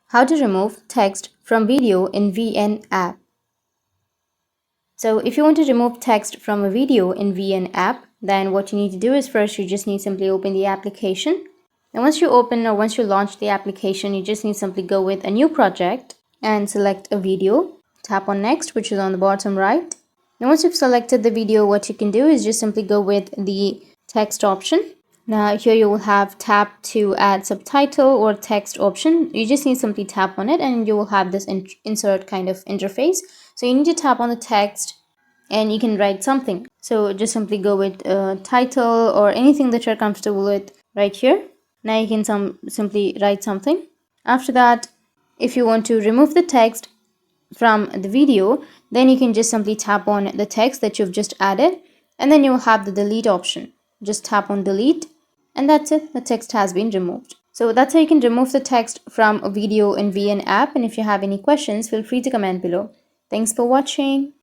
How to remove text from video in VN app. So if you want to remove text from a video in VN app, then what you need to do is first you just need simply open the application. And once you open or once you launch the application, you just need simply go with a new project and select a video. Tap on next, which is on the bottom right. And once you've selected the video, what you can do is just simply go with the text option. Now here you will have tap to add subtitle or text option. You just need to simply tap on it and you will have this insert kind of interface. So you need to tap on the text and you can write something. So just simply go with title or anything that you're comfortable with right here. Now you can simply write something. After that, if you want to remove the text from the video, then you can just simply tap on the text that you've just added and then you will have the delete option. Just tap on delete and that's it. The text has been removed. So that's how you can remove the text from a video in VN app. And if you have any questions, feel free to comment below. Thanks for watching.